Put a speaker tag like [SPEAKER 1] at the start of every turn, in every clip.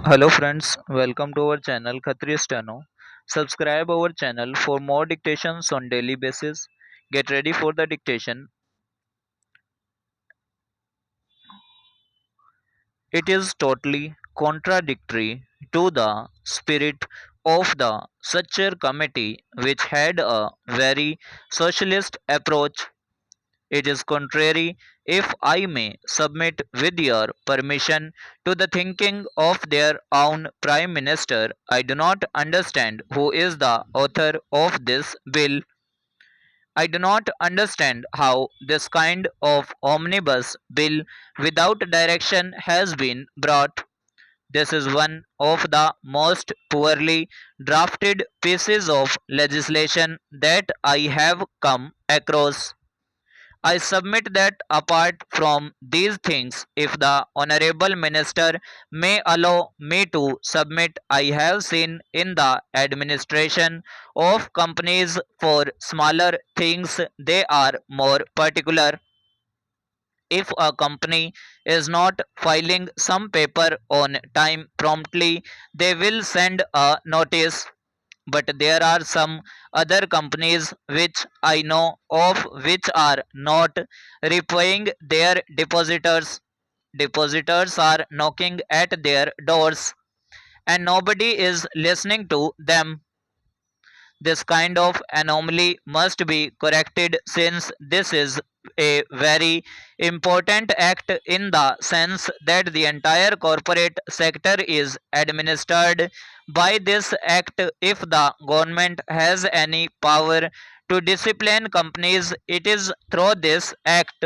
[SPEAKER 1] Hello friends, welcome to our channel Steno. Subscribe our channel for more dictations on daily basis. Get ready for the dictation. It is totally contradictory to the spirit of the Sachar committee which had a very socialist approach. It is contrary, if I may submit with your permission, to the thinking of their own Prime Minister. I do not understand who is the author of this bill. I do not understand how this kind of omnibus bill without direction has been brought. This is one of the most poorly drafted pieces of legislation that I have come across. I submit that apart from these things, if the Honorable Minister may allow me to submit, I have seen in the administration of companies for smaller things they are more particular. If a company is not filing some paper on time promptly, they will send a notice, but there are some other companies which I know of which are not repaying their depositors. Depositors are knocking at their doors and nobody is listening to them. This kind of anomaly must be corrected since this is a very important act in the sense that the entire corporate sector is administered by this act. If the government has any power to discipline companies, it is through this act,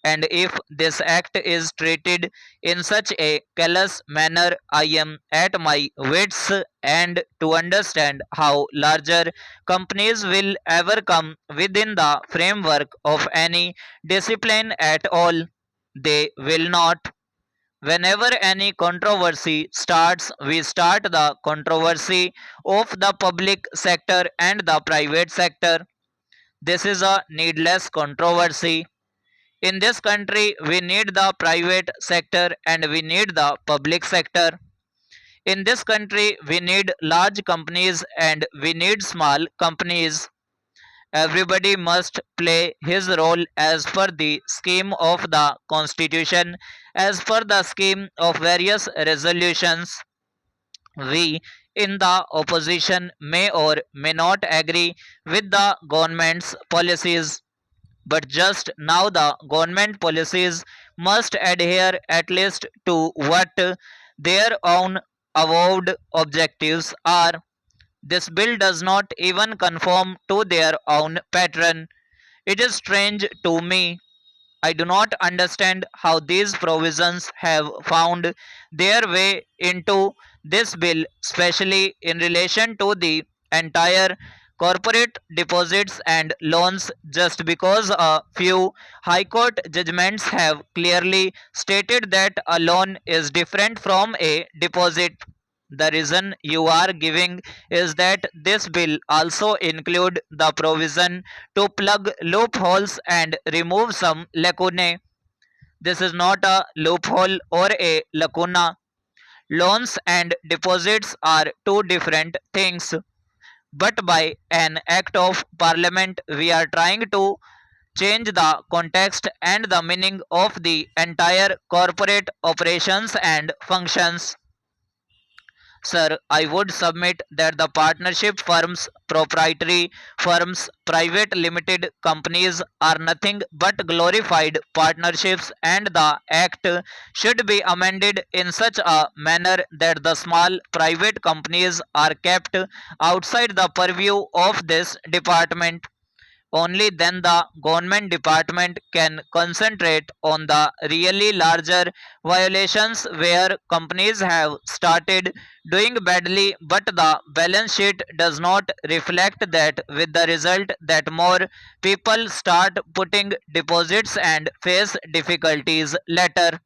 [SPEAKER 1] and if this act is treated in such a callous manner, I am at my wits' end to understand how larger companies will ever come within the framework of any discipline at all. They will not. Whenever any controversy starts, we start the controversy of the public sector and the private sector. This is a needless controversy. In this country, we need the private sector and we need the public sector. In this country, we need large companies and we need small companies. Everybody must play his role as per the scheme of the constitution, as per the scheme of various resolutions. We in the opposition may or may not agree with the government's policies, but just now the government policies must adhere at least to what their own avowed objectives are. This bill does not even conform to their own pattern. It is strange to me. I do not understand how these provisions have found their way into this bill, especially in relation to the entire corporate deposits and loans, just because a few high court judgments have clearly stated that a loan is different from a deposit. The reason you are giving is that this bill also include the provision to plug loopholes and remove some lacunae. This is not a loophole or a lacuna. Loans and deposits are two different things, but by an act of parliament we are trying to change the context and the meaning of the entire corporate operations and functions. Sir, I would submit that the partnership firms, proprietary firms, private limited companies are nothing but glorified partnerships, and the Act should be amended in such a manner that the small private companies are kept outside the purview of this department. Only then the government department can concentrate on the really larger violations where companies have started doing badly, but the balance sheet does not reflect that, with the result that more people start putting deposits and face difficulties later.